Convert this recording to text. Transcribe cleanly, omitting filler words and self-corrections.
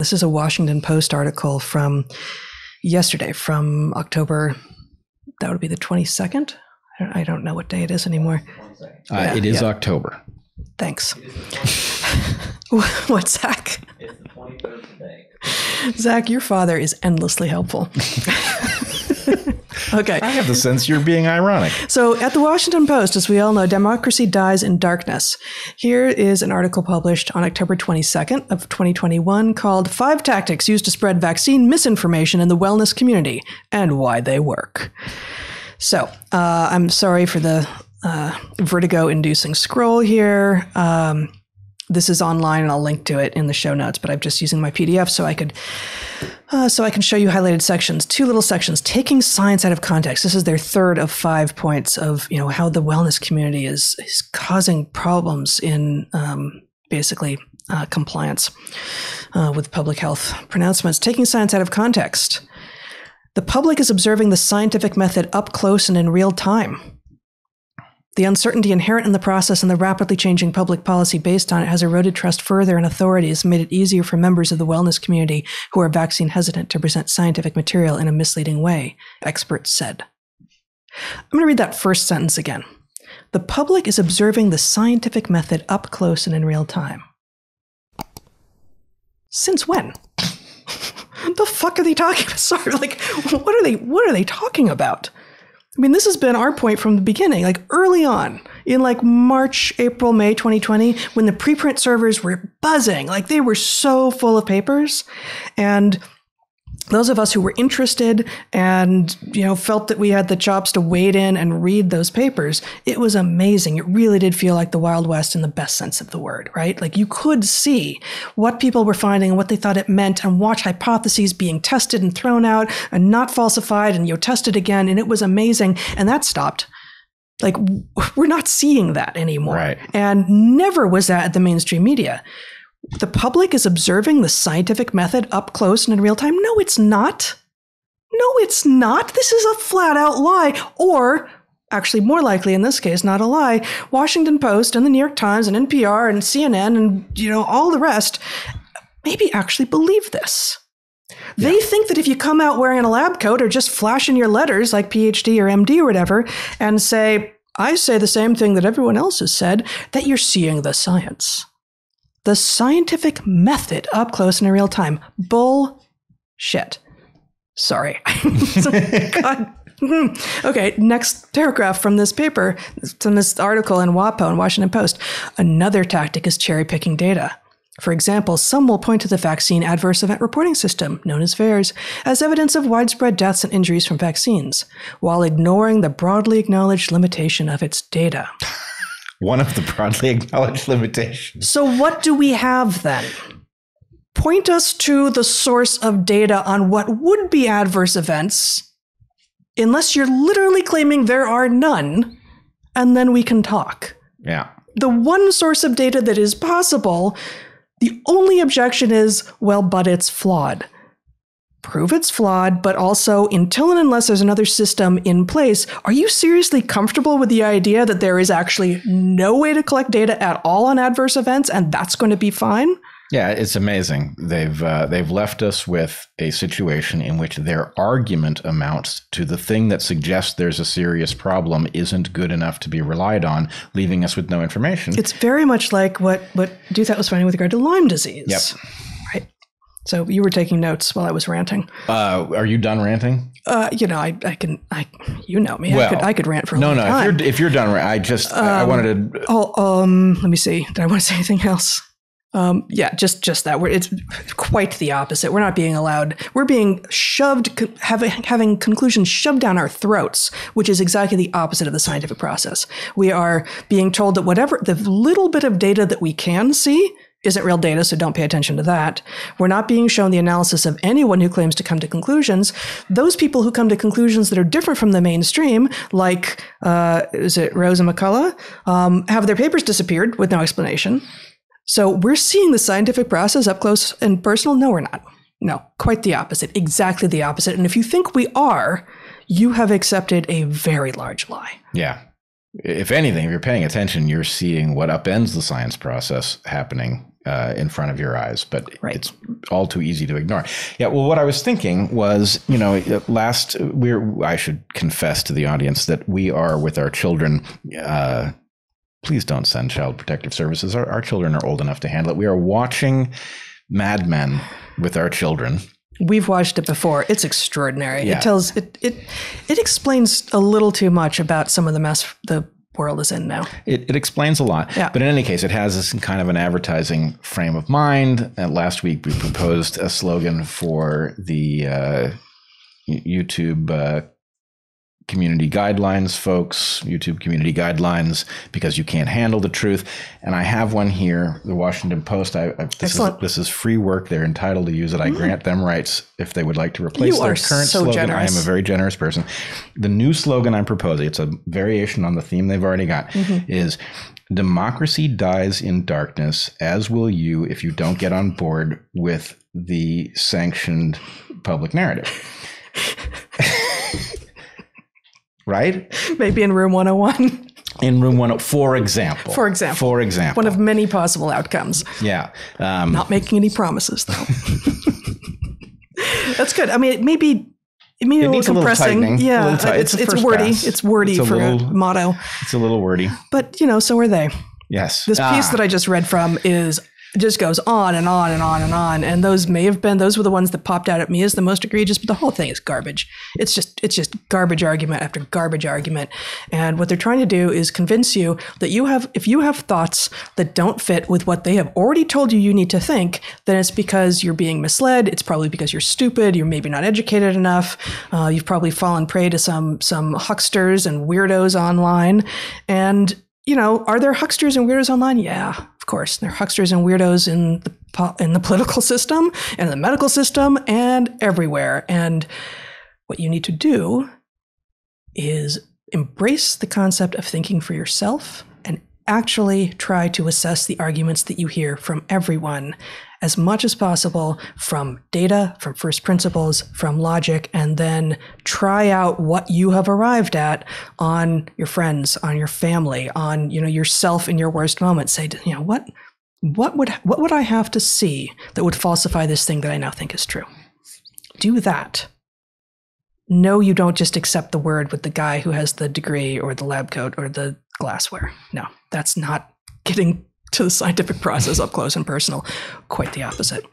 This is a Washington Post article from yesterday, from October, that would be the 22nd? I don't know what day it is anymore. It is October. Thanks. What, Zach? It's the 23rd today. Zach, your father is endlessly helpful. Okay. I have the sense you're being ironic. So at the Washington Post, as we all know, democracy dies in darkness. Here is an article published on October 22nd of 2021 called 5 Tactics Used to Spread Vaccine Misinformation in the Wellness Community and Why They Work. So I'm sorry for the vertigo-inducing scroll here. This is online, and I'll link to it in the show notes, but I'm just using my PDF so I can show you highlighted sections. 2 little sections, taking science out of context. This is their 3rd of 5 points of, how the wellness community is causing problems in basically compliance with public health pronouncements. Taking science out of context. The public is observing the scientific method up close and in real time. The uncertainty inherent in the process and the rapidly changing public policy based on it has eroded trust further in authorities and made it easier for members of the wellness community who are vaccine hesitant to present scientific material in a misleading way, experts said. I'm going to read that first sentence again. The public is observing the scientific method up close and in real time. Since when? The fuck are they talking about? Sorry, what are they talking about? I mean, this has been our point from the beginning, like early on in like March, April, May 2020, when the preprint servers were buzzing, like they were so full of papers. And those of us who were interested and, felt that we had the chops to wade in and read those papers, it was amazing. It really did feel like the Wild West in the best sense of the word, right? Like you could see what people were finding and what they thought it meant and watch hypotheses being tested and thrown out and not falsified and tested again. And it was amazing. And that stopped. Like we're not seeing that anymore. Right. And never was that at the mainstream media. The public is observing the scientific method up close and in real time. No, it's not. No, it's not. This is a flat out lie. Or actually more likely in this case, not a lie. Washington Post and the New York Times and NPR and CNN and, all the rest maybe actually believe this. Yeah. They think that if you come out wearing a lab coat or just flashing your letters like PhD or MD or whatever and say, I say the same thing that everyone else has said, that you're seeing the science. The scientific method up close and in real time. Bullshit. Sorry. God. Okay, next paragraph from this paper, from this article in WAPO and Washington Post. Another tactic is cherry-picking data. For example, some will point to the vaccine adverse event reporting system, known as VAERS, as evidence of widespread deaths and injuries from vaccines, while ignoring the broadly acknowledged limitation of its data. One of the broadly acknowledged limitations. So what do we have then? Point us to the source of data on what would be adverse events, unless you're literally claiming there are none, and then we can talk. Yeah. The one source of data that is possible, the only objection is, well, but it's flawed. Prove it's flawed, but also until and unless there's another system in place, are you seriously comfortable with the idea that there is actually no way to collect data at all on adverse events and that's going to be fine? Yeah, it's amazing. They've left us with a situation in which their argument amounts to the thing that suggests there's a serious problem isn't good enough to be relied on, leaving us with no information. It's very much like what Duthat was finding with regard to Lyme disease. Yep. Right. So you were taking notes while I was ranting. Are you done ranting? I can, you know me. Well, I could rant for a long time. If you're done, I wanted to. Let me see. Did I want to say anything else? Just that. It's quite the opposite. We're not being allowed. We're being shoved, having conclusions shoved down our throats, which is exactly the opposite of the scientific process. We are being told that whatever the little bit of data that we can see isn't real data, so don't pay attention to that. We're not being shown the analysis of anyone who claims to come to conclusions. Those people who come to conclusions that are different from the mainstream, like, is it Rose and McCullough, have their papers disappeared with no explanation. So we're seeing the scientific process up close and personal. No, we're not. No, quite the opposite, exactly the opposite. And if you think we are, you have accepted a very large lie. Yeah. If anything, if you're paying attention, you're seeing what upends the science process happening in front of your eyes, but Right. it's all too easy to ignore. Yeah. Well, what I was thinking was, I should confess to the audience that we are with our children. Please don't send Child Protective Services. Our children are old enough to handle it. We are watching Mad Men with our children. We've watched it before. It's extraordinary. Yeah. It explains a little too much about some of the mess the world is in now. It explains a lot. Yeah. But in any case, it has this kind of an advertising frame of mind. And last week, we proposed a slogan for the YouTube community guidelines, folks, YouTube community guidelines, because you can't handle the truth. And I have one here, the Washington Post. This is free work. They're entitled to use it. I grant them rights if they would like to replace their current slogan. Generous. I am a very generous person. The new slogan I'm proposing, it's a variation on the theme they've already got, is democracy dies in darkness, as will you if you don't get on board with the sanctioned public narrative. Right? Maybe in room 101. In room 101, for example. For example. One of many possible outcomes. Yeah. Not making any promises, though. That's good. I mean, it may be a little compressing. It's wordy. It's wordy for a motto. It's a little wordy. But, so are they. Yes. This piece that I just read from just goes on and on and on and on. And those were the ones that popped out at me as the most egregious, but the whole thing is garbage. It's just garbage argument after garbage argument. And what they're trying to do is convince you that if you have thoughts that don't fit with what they have already told you need to think, then it's because you're being misled. It's probably because you're stupid. You're maybe not educated enough. You've probably fallen prey to some hucksters and weirdos online. And, are there hucksters and weirdos online? Yeah. Of course, there are hucksters and weirdos in the political system and the medical system and everywhere. And what you need to do is embrace the concept of thinking for yourself and actually try to assess the arguments that you hear from everyone as much as possible, from data, from first principles, from logic, and then try out what you have arrived at on your friends, on your family, on yourself in your worst moment. Say, what would I have to see that would falsify this thing that I now think is true? Do that. No, you don't just accept the word with the guy who has the degree or the lab coat or the glassware. No, that's not getting to the scientific process up close and personal. Quite the opposite.